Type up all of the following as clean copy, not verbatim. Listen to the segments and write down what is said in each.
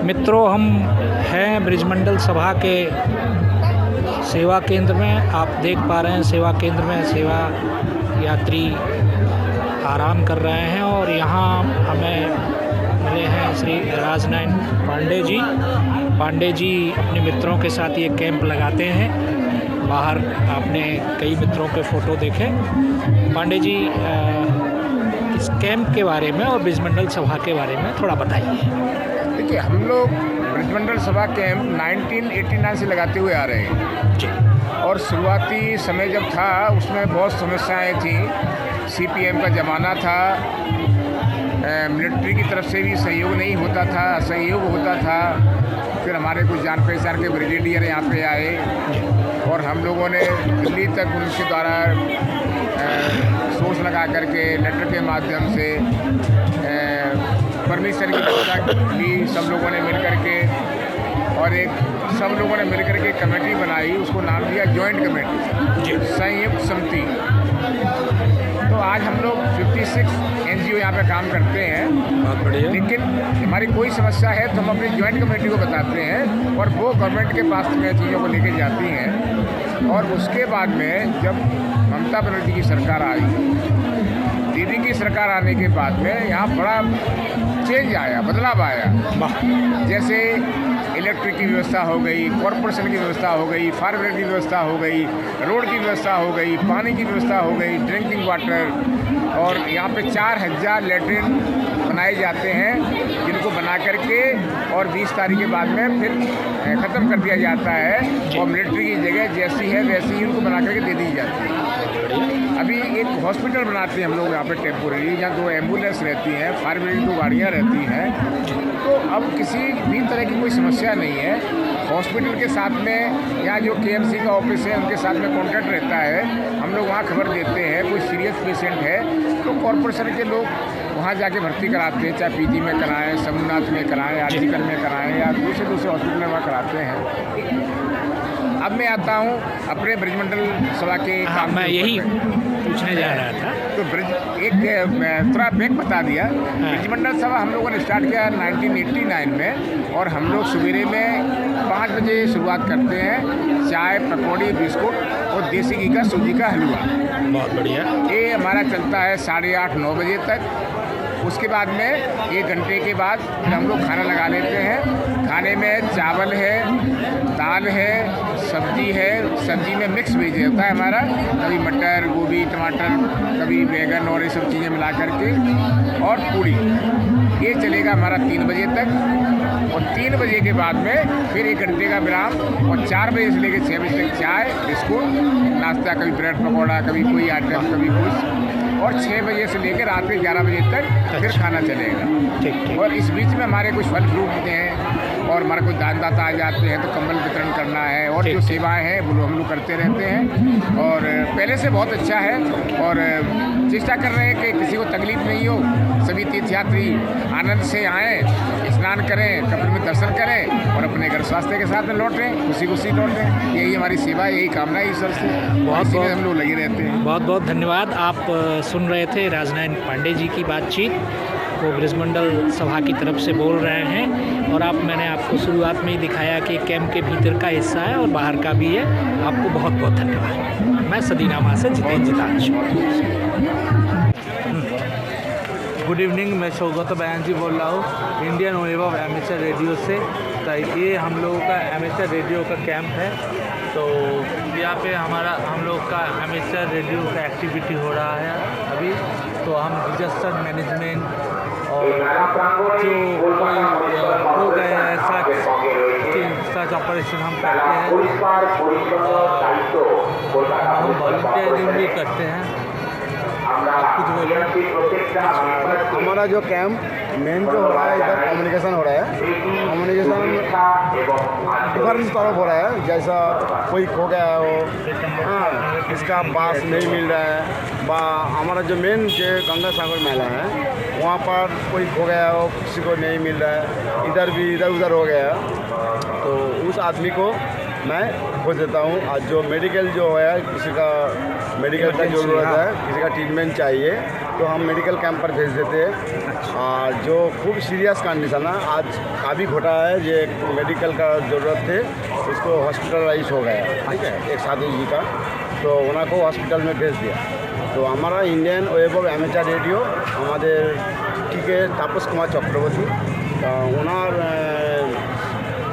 मित्रों, हम हैं ब्रिजमंडल सभा के सेवा केंद्र में। आप देख पा रहे हैं सेवा केंद्र में सेवा यात्री आराम कर रहे हैं और यहाँ हमें मिले हैं श्री राजनयन पांडे जी अपने मित्रों के साथ ये कैंप लगाते हैं। बाहर आपने कई मित्रों के फ़ोटो देखे। पांडे जी, इस कैंप के बारे में और ब्रिजमंडल सभा के बारे में थोड़ा बताइए। देखिए, हम लोग ब्रिजमंडल सभा कैंप 1989 से लगाते हुए आ रहे हैं जी। और शुरुआती समय जब था उसमें बहुत समस्याएं थी। सीपीएम का ज़माना था, मिलिट्री की तरफ से भी सहयोग नहीं होता था, असहयोग होता था। फिर हमारे कुछ जान पहचान के ब्रिगेडियर यहाँ पे आए और हम लोगों ने दिल्ली तक उनके द्वारा सोच लगा करके लेटर के माध्यम से परमिशन की व्यवस्था ली सब लोगों ने मिल करके, और सब लोगों ने मिल करके कमेटी बनाई, उसको नाम दिया जॉइंट कमेटी, संयुक्त समिति। तो आज हम लोग 56 एनजीओ यहाँ पे काम करते हैं। बहुत बढ़िया। लेकिन हमारी कोई समस्या है तो हम अपनी जॉइंट कमेटी को बताते हैं और वो गवर्नमेंट के पास में चीज़ों को लेके जाती हैं। और उसके बाद में जब ममता बनर्जी की सरकार आई, दीदी की सरकार आने के बाद में यहाँ बड़ा चेंज आया, बदलाव आया। जैसे इलेक्ट्रिक की व्यवस्था हो गई, कॉरपोरेशन की व्यवस्था हो गई, फायर ब्रिगेड की व्यवस्था हो गई, रोड की व्यवस्था हो गई, पानी की व्यवस्था हो गई, ड्रिंकिंग वाटर। और यहाँ पे 4000 लैट्रिन बनाए जाते हैं, जिनको बना करके और 20 तारीख के बाद में फिर ख़त्म कर दिया जाता है। और मिलिट्री की जगह जैसी है वैसी ही उनको बना करके दे दी जाती है। अभी एक हॉस्पिटल बनाते हैं हम लोग यहाँ पे टेम्पोररी, जहाँ 2 एम्बुलेंस रहती हैं, फायर ब्रिगेड 2 गाड़ियाँ रहती हैं। तो अब किसी भी तरह की कोई समस्या नहीं है। हॉस्पिटल के साथ में या जो केएमसी का ऑफिस है उनके साथ में कॉन्टैक्ट रहता है। हम लोग वहाँ खबर देते हैं कोई सीरियस पेशेंट है तो कॉरपोरेशन के लोग वहाँ जाके भर्ती कराते हैं, चाहे पीजी में कराएं, सोमनाथ में कराएं, आरजीकर में कराएं या दूसरे हॉस्पिटल में वहाँ कराते हैं। अब मैं आता हूँ अपने ब्रिजमंडल सभा के काम। मैं यही पूछने जा रहा था। तो थोड़ा बैक बता दिया। ब्रिजमंडल सभा हम लोगों ने स्टार्ट किया 1989 में और हम लोग सवेरे में 5 बजे शुरुआत करते हैं। चाय, पकौड़ी, बिस्कुट और देसी घी का सूजी का हलवा। बहुत बढ़िया। ये हमारा चलता है 8:30-9 बजे तक। उसके बाद में 1 घंटे के बाद फिर हम लोग खाना लगा लेते हैं। खाने में चावल है, दाल है, सब्जी है। सब्जी में मिक्स वेज होता है हमारा, कभी मटर, गोभी, टमाटर, कभी बैंगन और ये सब चीज़ें मिला करके, और पूड़ी। ये चलेगा हमारा 3 बजे तक। और 3 बजे के बाद में फिर 1 घंटे का विराम और 4 बजे से लेकर 6 बजे तक चाय, बिस्कुट, नाश्ता, कभी ब्रेड पकौड़ा, कभी कोई आइटम, कभी कुछ। और 6 बजे से लेकर रात के 11 बजे तक फिर खाना चलेगा। ठीक। और इस बीच में हमारे कुछ फल फ्रूट होते हैं और हमारे कुछ दानदाता आ जाते हैं तो कंबल वितरण करना है और जो सेवाएं हैं वो हम लोग करते रहते हैं। और पहले से बहुत अच्छा है और चेष्टा कर रहे हैं कि किसी को तकलीफ नहीं हो। सभी तीर्थयात्री आनंद से आएँ, स्नान करें, कपिल में दर्शन करें और अपने घर स्वास्थ्य के साथ में लौटें, खुशी लौटें। यही हमारी सेवा, यही कामना है ईश्वर से। बहुत हम लोग लगे रहते हैं। बहुत बहुत धन्यवाद। आप सुन रहे थे राजनयन पांडे जी की बातचीत। वो ब्रिजमंडल सभा की तरफ से बोल रहे हैं और मैंने आपको शुरुआत में ही दिखाया कि कैंप के भीतर का हिस्सा है और बाहर का भी है। आपको बहुत बहुत धन्यवाद। मैं सदीनामा से जितेंद्र। गुड इवनिंग, मैं सौगत बयान जी बोल रहा हूँ इंडियन वैभव एमेचर रेडियो से। तो ये हम लोगों का एमेचर रेडियो का कैंप है। तो यहाँ पे हम लोग का एमेचर रेडियो का एक्टिविटी हो रहा है अभी। तो हम डिजास्टर मैनेजमेंट और जो कोई हो गए सर्च ऑपरेशन हम करते हैं। हम वॉलंटियरिंग भी करते हैं आप कुछ बोलिए। हमारा जो कैंप मेन जो हो रहा है इधर कम्युनिकेशन हो रहा है। कम्युनिकेशन डिफरेंस तरफ हो रहा है, जैसा कोई खो गया हो, हाँ, इसका पास नहीं मिल रहा है, बा हमारा जो मेन जो गंगा सागर मेला है वहाँ पर कोई खो गया हो, किसी को नहीं मिल रहा है, इधर भी इधर उधर हो गया, तो उस आदमी को मैं खोज देता हूँ। और जो मेडिकल जो है, किसी का मेडिकल का ज़रूरत है, किसी का ट्रीटमेंट चाहिए, तो हम मेडिकल कैंप पर भेज देते हैं। और जो खूब सीरियस कंडीशन है, आज काफ़ी घोटा है, जो मेडिकल का ज़रूरत थे, उसको हॉस्पिटलाइज हो गया, ठीक है, एक साधु जी का, तो उन्हें को हॉस्पिटल में भेज दिया। तो हमारा Indian web of amateur radio हमारे ठीक है तापस कुमार चक्रवर्ती ওনার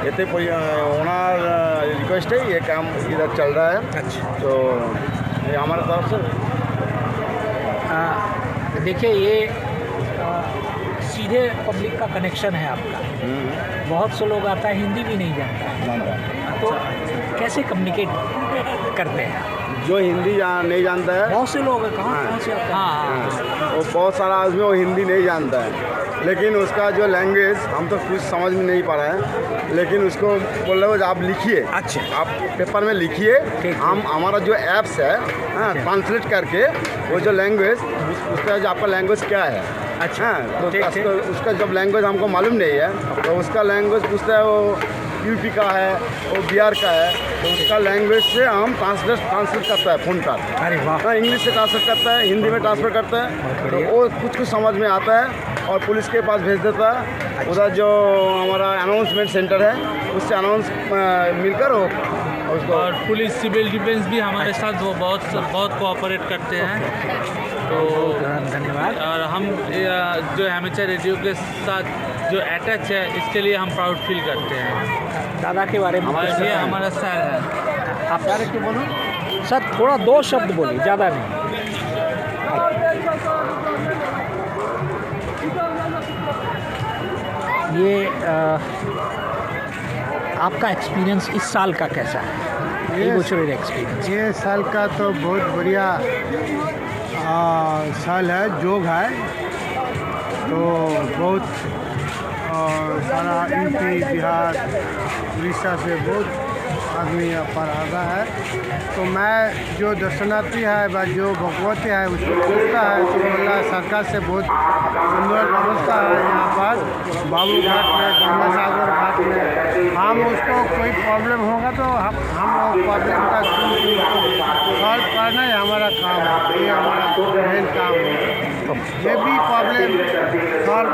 এতে ওনার रिक्वेस्ट है, ये काम इधर चल रहा है। अच्छा, तो ये हमारे तरफ से देखिए ये सीधे पब्लिक का कनेक्शन है आपका। बहुत से लोग आता है हिंदी भी नहीं जानता है, जानता है। तो कैसे कम्युनिकेट करते हैं? जो हिंदी नहीं जानता है, बहुत से लोग हैं, कहाँ से आते हैं? हाँ, वो बहुत सारा आदमी वो हिंदी नहीं जानता है, लेकिन उसका जो लैंग्वेज हम तो कुछ समझ में नहीं पा रहा है, लेकिन उसको बोल रहे हो आप लिखिए, अच्छा, आप पेपर में लिखिए, हम हमारा जो ऐप्स है ट्रांसलेट करके वो जो लैंग्वेज उसका जो आपका लैंग्वेज क्या है, अच्छा, तो ठीक। उसका जब लैंग्वेज हमको मालूम नहीं है, तो उसका लैंग्वेज पूछता है, वो यूपी का है, वो बिहार का है, तो उसका लैंग्वेज से हम ट्रांसलेट करता है फ़ोन पर। अरे वाह, इंग्लिश से ट्रांसलेट करता है, हिंदी में ट्रांसफर करता है, तो वो कुछ समझ में आता है और पुलिस के पास भेज देता है। उधर जो हमारा अनाउंसमेंट सेंटर है, उससे अनाउंस मिलकर हो उसको। और पुलिस सिविल डिफेंस भी हमारे साथ वो बहुत कोऑपरेट करते हैं। तो धन्यवाद। और हम जो एमेचर रेडियो के साथ जो अटैच है, इसके लिए हम प्राउड फील करते हैं। दादा के बारे में और ये हमारा सर है। आप सारे क्यों बोलो सर, थोड़ा 2 शब्द बोलिए, ज़्यादा नहीं। ये आपका एक्सपीरियंस इस साल का कैसा है? एक्सपीरियंस ये साल का तो बहुत बढ़िया साल है, जोग है, तो बहुत सारा यूपी बिहार उड़ीसा से बहुत आदमी यहाँ पर आ रहा है। तो मैं जो दर्शनार्थी है व जो भगवती है उसको पूछता है तो बोला सरकार से बहुत सुंदर व्यवस्था है यहाँ पर बाबू घाट में, गंगा सागर घाट में। हम उसको कोई प्रॉब्लम होगा तो हम वो प्रॉब्लम का सॉल्व करना ही हमारा काम है, ये हमारा मेन काम है। ये भी प्रॉब्लम सॉल्व